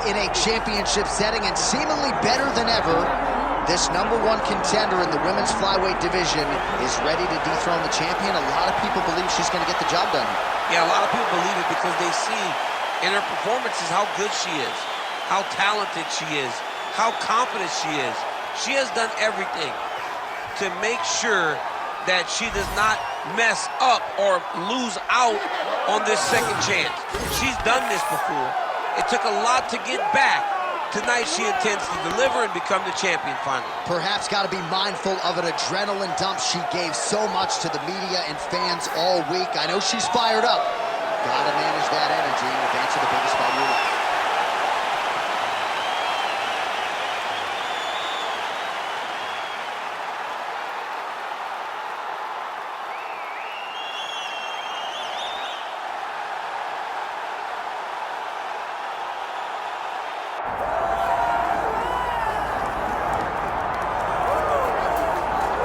in a championship setting, and seemingly better than ever, this #1 contender in the women's flyweight division is ready to dethrone the champion. A lot of people believe she's going to get the job done. Yeah, a lot of people believe it because they see in her performances how good she is, how talented she is, how confident she is. She has done everything to make sure that she does not mess up or lose out on this second chance. She's done this before. It took a lot to get back. Tonight she intends to deliver and become the champion finally. Perhaps got to be mindful of an adrenaline dump. She gave so much to the media and fans all week. I know she's fired up. Got to manage that energy in advance of the biggest fight of your life.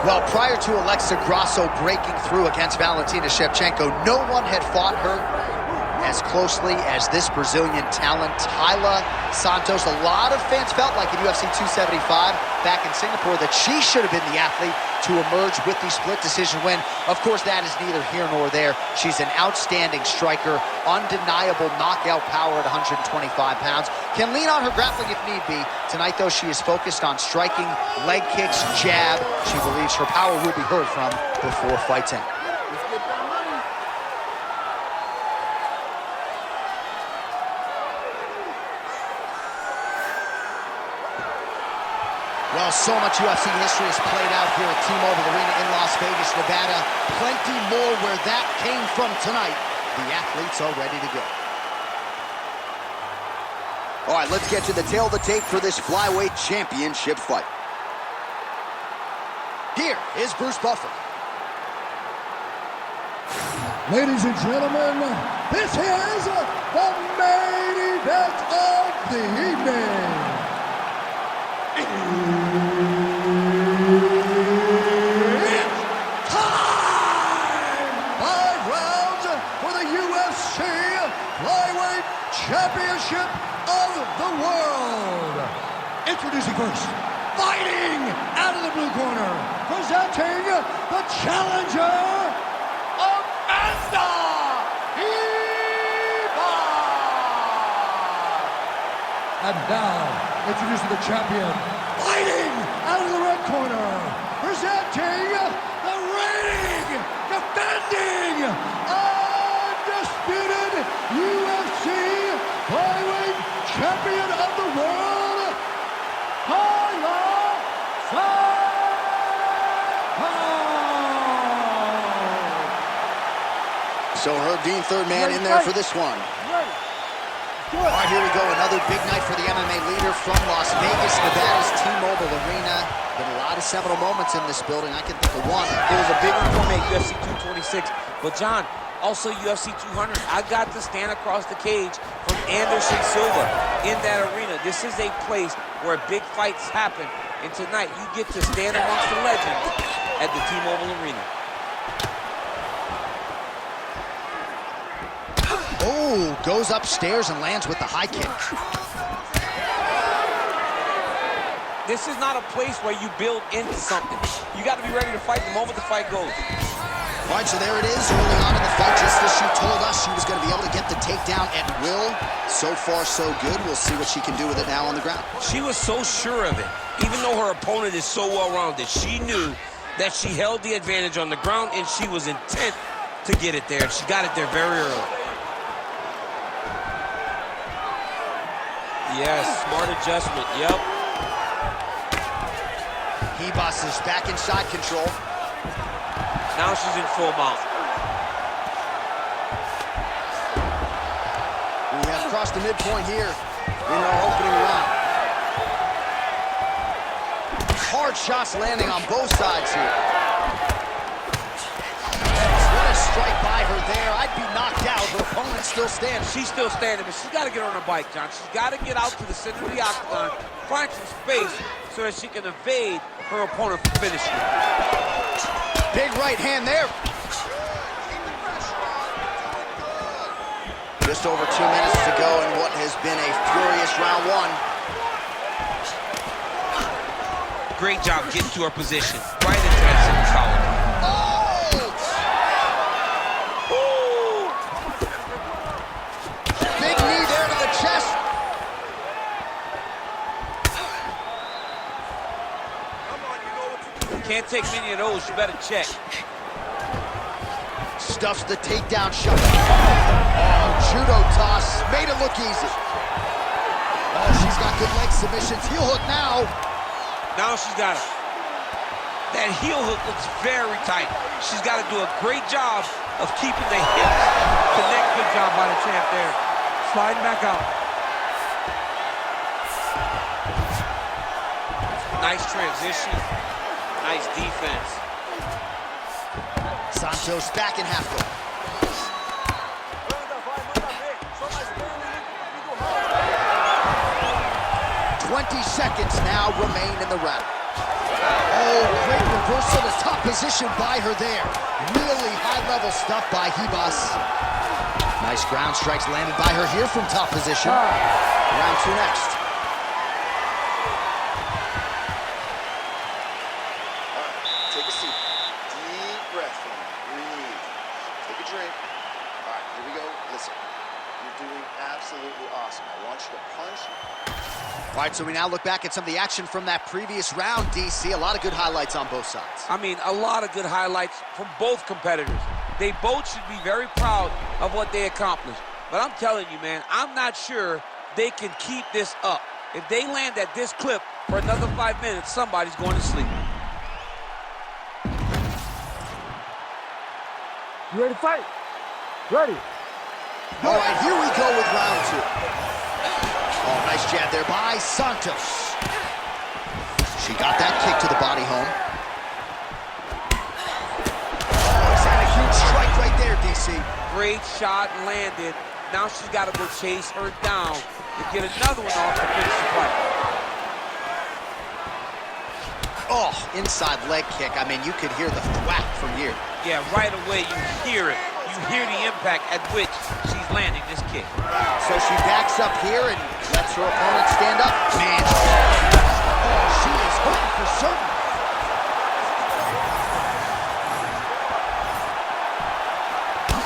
Well, prior to Alexa Grasso breaking through against Valentina Shevchenko, no one had fought her as closely as this Brazilian talent, Taila Santos. A lot of fans felt like in UFC 275 back in Singapore that she should have been the athlete to emerge with the split decision win. Of course, that is neither here nor there. She's an outstanding striker, undeniable knockout power at 125 pounds. Can lean on her grappling if need be. Tonight, though, she is focused on striking, leg kicks, jab. She believes her power will be heard from before fights end. Well, so much UFC history has played out here at T-Mobile Arena in Las Vegas, Nevada. Plenty more where that came from tonight. The athletes are ready to go. All right, let's get to the tail of the tape for this flyweight championship fight. Here is Bruce Buffer. Ladies and gentlemen, this is the main event of the evening. It's time! 5 rounds for the UFC Flyweight Championship of the World. Introducing first, fighting out of the blue corner, presenting the challenger, Amanda Ribas. And now, introducing the champion, fighting out of the red corner, presenting the reigning, defending, undisputed UFC Flyweight Champion of the World, Taila Santos. So Herb Dean, third man in there for this one. All right, here we go. Another big night for the MMA leader from Las Vegas, Nevada's T-Mobile Arena. Been a lot of seminal moments in this building. I can think of one. It was a big one for me at UFC 226. But, John, also UFC 200. I got to stand across the cage from Anderson Silva in that arena. This is a place where big fights happen. And tonight, you get to stand amongst the legends at the T-Mobile Arena. Oh, goes upstairs and lands with the high kick. This is not a place where you build into something. You got to be ready to fight the moment the fight goes. All right, so there it is. Early on in the fight, just as she told us, she was going to be able to get the takedown at will. So far, so good. We'll see what she can do with it now on the ground. She was so sure of it. Even though her opponent is so well-rounded, she knew that she held the advantage on the ground, and she was intent to get it there. She got it there very early. Yes, smart adjustment, yep. Ribas is back inside control. Now she's in full mount. We have crossed the midpoint here in our opening round. Hard shots landing on both sides here. What a strike by her there. I'd be knocked out. Her opponent's still standing. She's still standing, but she's got to get on her bike, John. She's got to get out to the center of the octagon, find some space so that she can evade her opponent from finishing. Big right hand there. Just over 2 minutes to go in what has been a furious round one. Great job getting to her position. Right into that center collar. Oh! Ooh! Big knee there to the chest. Can't take many of those. You better check. Stuffs the takedown shot. Oh, judo toss. Made it look easy. Oh, she's got good leg submissions. Heel hook now. Now she's got it. That heel hook looks very tight. She's got to do a great job of keeping the hips connect. Good job by the champ there. Sliding back out. Nice transition. Nice defense. Santos back in half guard. 20 seconds now remain in the round. Oh, great reversal to top position by her there. Really high-level stuff by Ribas. Nice ground strikes landed by her here from top position. Round two next. Take a seat. Deep breath. Breathe. Take a drink. All right, here we go. Listen, you're doing absolutely awesome. I want you to punch. All right, so we now look back at some of the action from that previous round, DC. A lot of good highlights on both sides. I mean, a lot of good highlights from both competitors. They both should be very proud of what they accomplished. But I'm telling you, man, I'm not sure they can keep this up. If they land at this clip for another 5 minutes, somebody's going to sleep. You ready to fight? Ready. All right, here we go with round two. Oh, nice jab there by Santos. She got that kick to the body home. Oh, he's had a huge strike right there, DC. Great shot landed. Now she's got to go chase her down and get another one off to finish the fight. Oh, inside leg kick. I mean, you could hear the thwack from here. Yeah, right away you hear it. You hear the impact at which she's landing this kick. So she backs up here and lets her opponent stand up. Man, oh, she is hurting for certain.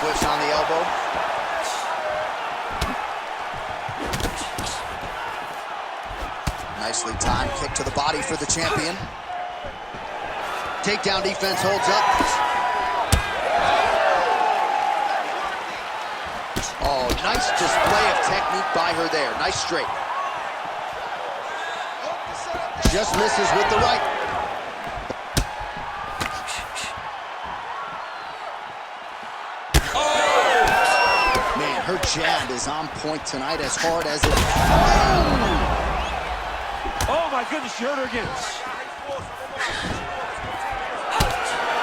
Whips on the elbow. Nicely timed kick to the body for the champion. Takedown defense holds up. Oh, nice display of technique by her there. Nice straight. Just misses with the right. Oh! Man, her jab is on point tonight, as hard as it. Oh my goodness, she hurt her again.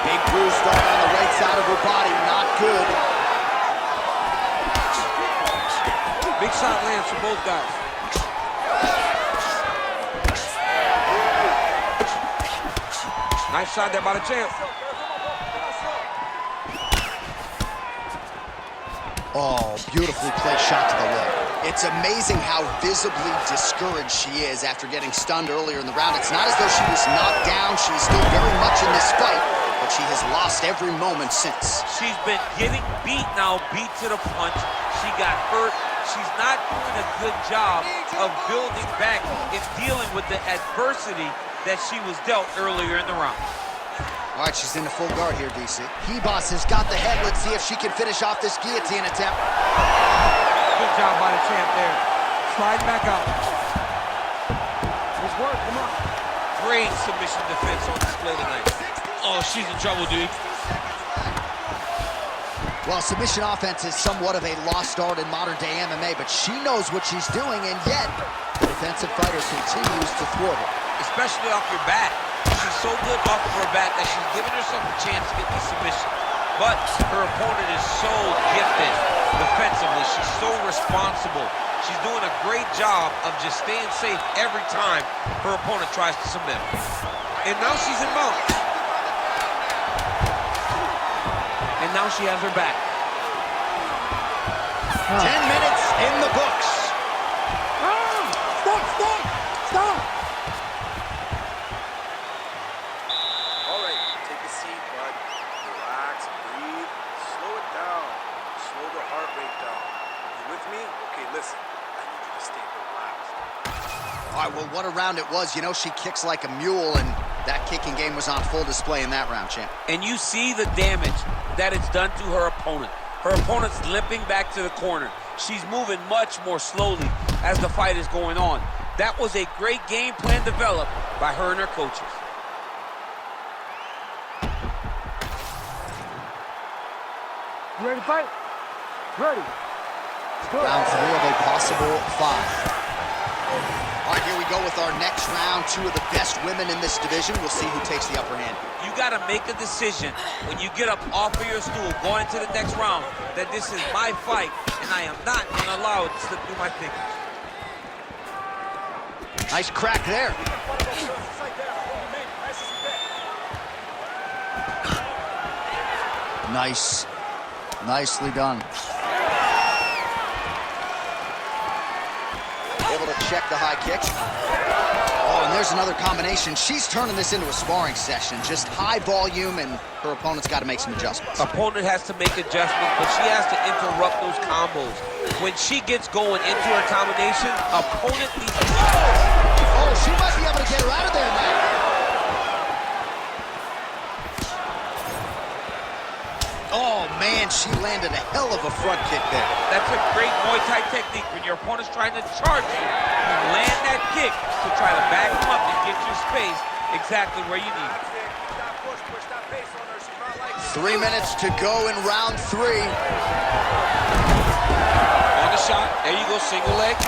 Big bruise start on the right side of her body. Not good. Big shot lands for both guys. Nice shot there by the champ. Oh, beautifully placed shot to the leg. It's amazing how visibly discouraged she is after getting stunned earlier in the round. It's not as though she was knocked down. She's still very much in this fight, but she has lost every moment since. She's been getting beat now, beat to the punch. She got hurt. She's not doing a good job of building back and dealing with the adversity that she was dealt earlier in the round. All right, she's in the full guard here, DC. Ribas has got the head. Let's see if she can finish off this guillotine attempt. Good job by the champ there. Slide back out. Let's work, come on. Great submission defense on display tonight. Oh, she's in trouble, dude. Well, submission offense is somewhat of a lost art in modern-day MMA, but she knows what she's doing, and yet the defensive fighter continues to thwart her. Especially off your back. She's so good off of her back that she's giving herself a chance to get the submission. But her opponent is so gifted defensively. She's so responsible. She's doing a great job of just staying safe every time her opponent tries to submit her. And now she's in mount. And now she has her back. 10 minutes in the books. Stop! All right, take a seat, bud. Relax, breathe, slow it down. Slow the heart rate down. You with me? Okay, listen. I need you to stay relaxed. All right, well, what a round it was. You know, she kicks like a mule, and that kicking game was on full display in that round, champ. And you see the damage that it's done to her opponent. Her opponent's limping back to the corner. She's moving much more slowly as the fight is going on. That was a great game plan developed by her and her coaches. You ready to fight? Ready. Round 3 of a possible 5. All right, here we go with our next round. 2 of the best women in this division. We'll see who takes the upper hand. You got to make a decision when you get up off of your stool going into the next round that this is my fight and I am not going to allow it to slip through my fingers. Nice crack there. Nice. Nicely done. Able to check the high kick. Oh, and there's another combination. She's turning this into a sparring session. Just high volume, and her opponent's got to make some adjustments. Opponent has to make adjustments, but she has to interrupt those combos. When she gets going into her combination, opponent needs to... Oh, she might be able to get her out of there now. Oh, man, she landed a hell of a front kick there. That's a great Muay Thai technique. When your opponent's trying to charge you, you land that kick to try to back them up and get your space exactly where you need it. 3 minutes to go in round 3. On the shot. There you go, single leg.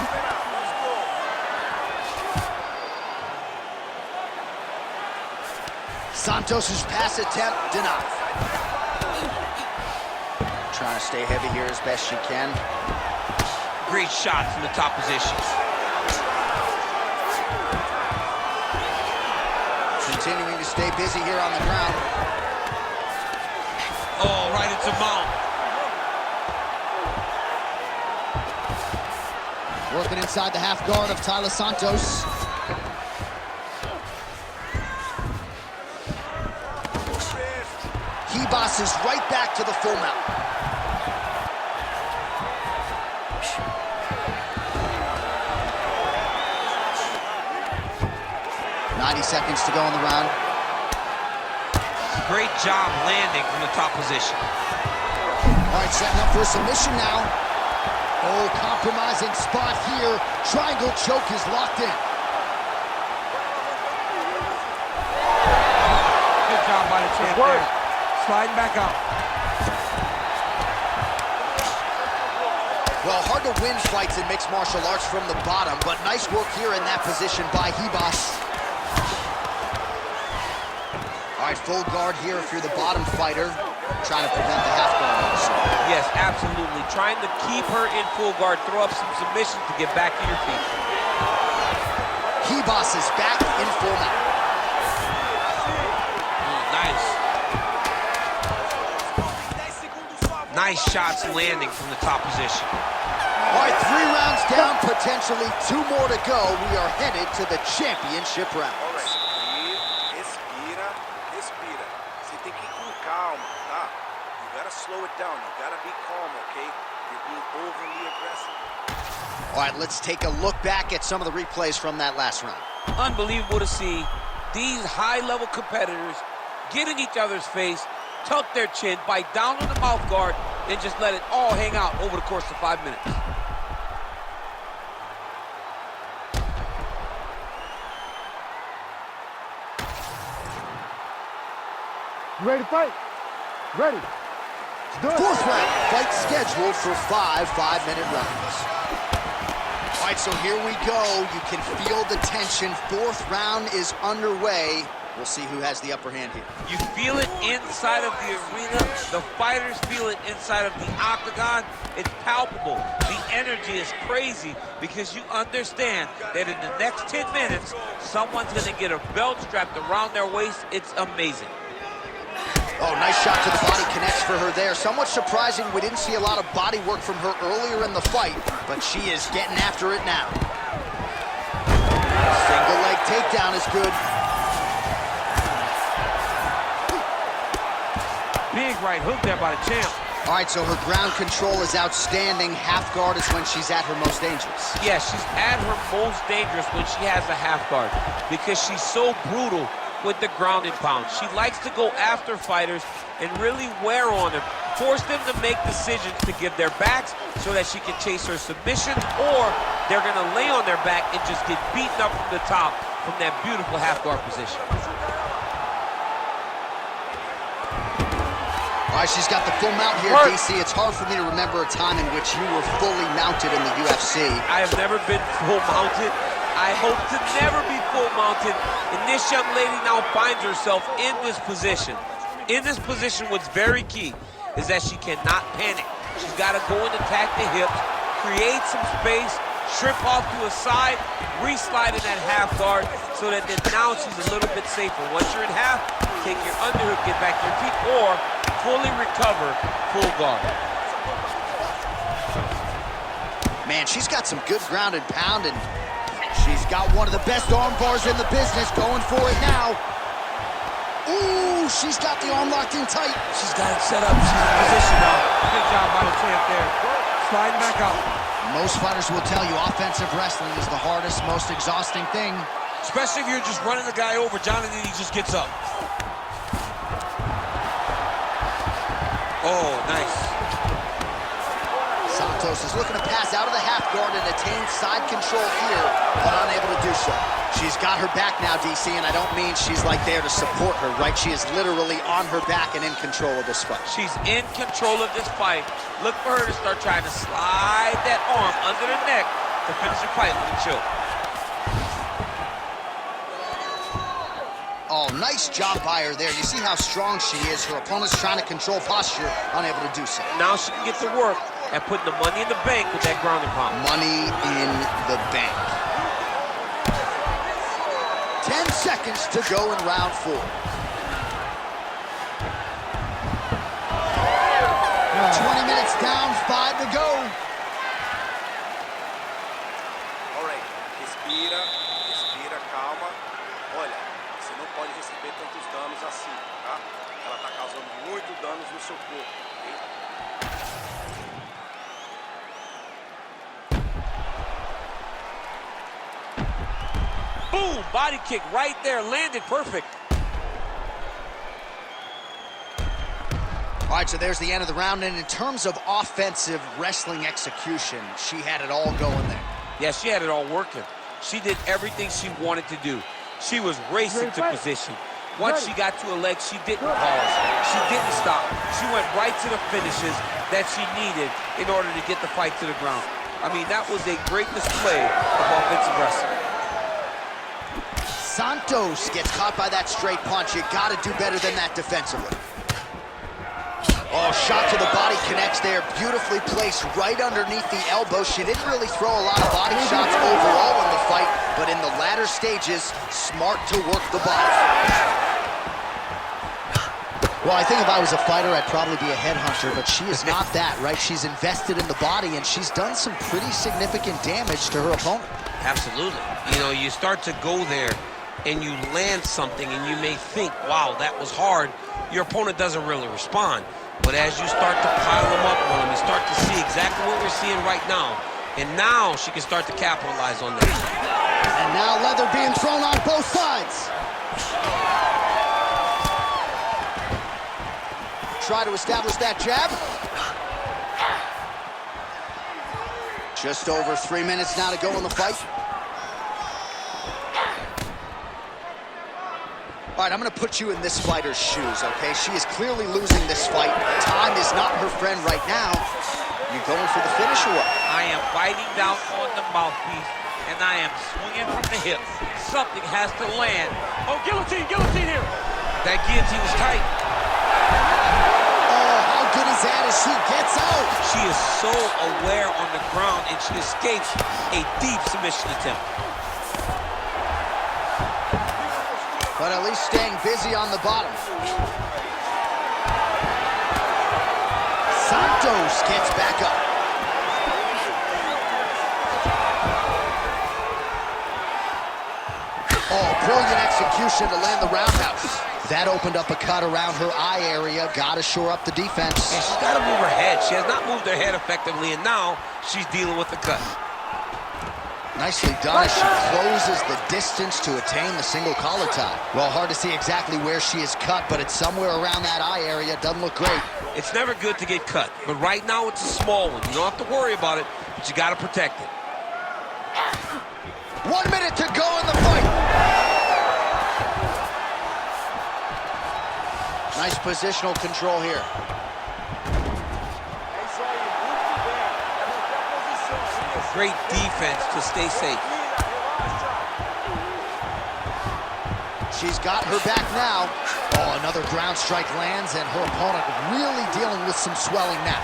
Santos' pass attempt denied. Trying to stay heavy here as best she can. Great shot from the top position. Continuing to stay busy here on the ground. Oh, right into mount. Working inside the half guard of Taila Santos. Ribas is right back to the full mount. Seconds to go in the round. Great job landing from the top position. All right, setting up for a submission now. Oh, compromising spot here. Triangle choke is locked in. Good job by the champ there. Sliding back out. Well, hard to win fights in mixed martial arts from the bottom, but nice work here in that position by Ribas. All right, full guard here if you're the bottom fighter, trying to prevent the half guard also. Yes, absolutely. Trying to keep her in full guard, throw up some submissions to get back to your feet. Ribas is back in full mount. Nice shots landing from the top position. All right, 3 rounds down, potentially 2 more to go. We are headed to the championship rounds. All right, breathe, respira, respira. Você tem que ir com calma, tá? You gotta slow it down. You gotta be calm, okay? You're being overly aggressive. All right, let's take a look back at some of the replays from that last round. Unbelievable to see these high-level competitors get in each other's face, tuck their chin, bite down on the mouth guard, and just let it all hang out over the course of 5 minutes. You ready to fight? Ready. Let's do it. 4th round, fight scheduled for 5 5-minute rounds. All right, so here we go. You can feel the tension. 4th round is underway. We'll see who has the upper hand here. You feel it inside of the arena. The fighters feel it inside of the octagon. It's palpable. The energy is crazy because you understand that in the next 10 minutes, someone's going to get a belt strapped around their waist. It's amazing. Oh, nice shot to the body, connects for her there. Somewhat surprising, we didn't see a lot of body work from her earlier in the fight, but she is getting after it now. Single leg takedown is good. Big right hook there by the champ. All right, so her ground control is outstanding. Half guard is when she's at her most dangerous. Yeah, she's at her most dangerous when she has a half guard because she's so brutal with the ground and pound. She likes to go after fighters and really wear on them, force them to make decisions to give their backs so that she can chase her submission, or they're going to lay on their back and just get beaten up from the top from that beautiful half guard position. All right, she's got the full mount here, DC. It's hard for me to remember a time in which you were fully mounted in the UFC. I have never been full mounted. I hope to never be full mounted. And this young lady now finds herself in this position. In this position, what's very key is that she cannot panic. She's got to go and attack the hips, create some space, trip off to a side, re-slide in that half guard so that then now she's a little bit safer. Once you're in half, take your underhook, get back to your feet, or fully recover, full guard. Man, she's got some good ground and pound, and she's got one of the best arm bars in the business, going for it now. Ooh, she's got the arm locked in tight. She's got it set up. She's in position now. Good job by the champ there. Sliding back out. Most fighters will tell you offensive wrestling is the hardest, most exhausting thing. Especially if you're just running the guy over, Jonathan, he just gets up. Oh, nice. Santos is looking to pass out of the half guard and attain side control here, but unable to do so. She's got her back now, DC, and I don't mean she's like there to support her, right? She is literally on her back and in control of this fight. She's in control of this fight. Look for her to start trying to slide that arm under the neck to finish the fight with a choke. Oh, nice job by her there. You see how strong she is. Her opponent's trying to control posture, unable to do so. Now she can get to work and put the money in the bank with that ground and pound. Money in the bank. 10 seconds to go in round 4. 20 minutes down, 5 to go. All right, respira, respira, calma. Olha, você não pode receber tantos danos assim, tá? Ela tá causando muito danos no seu corpo, ok? Boom! Body kick right there, landed perfect. All right, so there's the end of the round, and in terms of offensive wrestling execution, she had it all going there. Yeah, she had it all working. She did everything she wanted to do. She was racing to position. Once she got to a leg, she didn't pause. She didn't stop. She went right to the finishes that she needed in order to get the fight to the ground. I mean, that was a great display of offensive wrestling. Santos gets caught by that straight punch. You got to do better than that defensively. Oh, shot to the body connects there. Beautifully placed right underneath the elbow. She didn't really throw a lot of body shots overall in the fight, but in the latter stages, smart to work the body. Well, I think if I was a fighter, I'd probably be a headhunter, but she is not that, right? She's invested in the body, and she's done some pretty significant damage to her opponent. Absolutely. You know, you start to go there and you land something and you may think, wow, that was hard. Your opponent doesn't really respond. But as you start to pile them up on them, you start to see exactly what we're seeing right now. And now she can start to capitalize on that. And now leather being thrown on both sides. Try to establish that jab. Just over 3 minutes now to go in the fight. All right, I'm going to put you in this fighter's shoes, okay? She is clearly losing this fight. Time is not her friend right now. You going for the finish or what? I am biting down on the mouthpiece, and I am swinging from the hips. Something has to land. Oh, guillotine, guillotine here. That guillotine is tight. Oh, how good is that as she gets out? She is so aware on the ground, and she escapes a deep submission attempt. But at least staying busy on the bottom. Santos gets back up. Oh, brilliant execution to land the roundhouse. That opened up a cut around her eye area. Got to shore up the defense. And she's got to move her head. She has not moved her head effectively, and now she's dealing with the cut. Nicely done as she closes the distance to attain the single collar tie. Well, hard to see exactly where she is cut, but it's somewhere around that eye area. Doesn't look great. It's never good to get cut, but right now it's a small one. You don't have to worry about it, but you got to protect it. 1 minute to go in the fight. Nice positional control here. Great defense to stay safe. She's got her back now. Oh, another ground strike lands, and her opponent really dealing with some swelling now.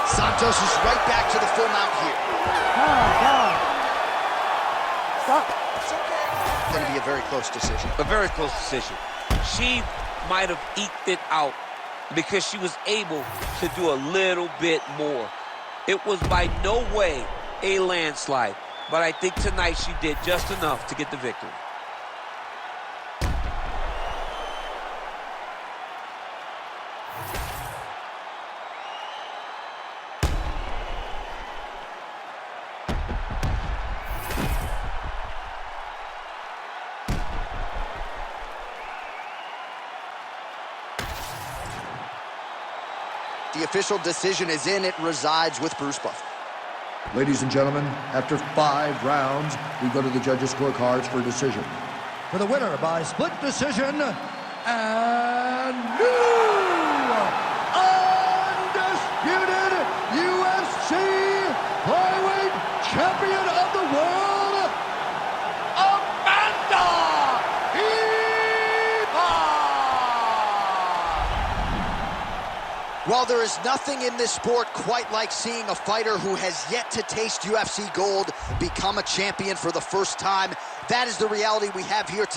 Santos is right back to the full mount here. Stop. Going to be a very close decision. A very close decision. She might have eked it out because she was able to do a little bit more. It was by no way a landslide, but I think tonight she did just enough to get the victory. The official decision is in. It resides with Bruce Buffer. Ladies and gentlemen, after 5 rounds, we go to the judges' scorecards for a decision. For the winner by split decision, and new undisputed UFC flyweight champion of the world, Amanda Ribas! Well, there is nothing in this sport quite like seeing a fighter who has yet to taste UFC gold become a champion for the first time. That is the reality we have here tonight.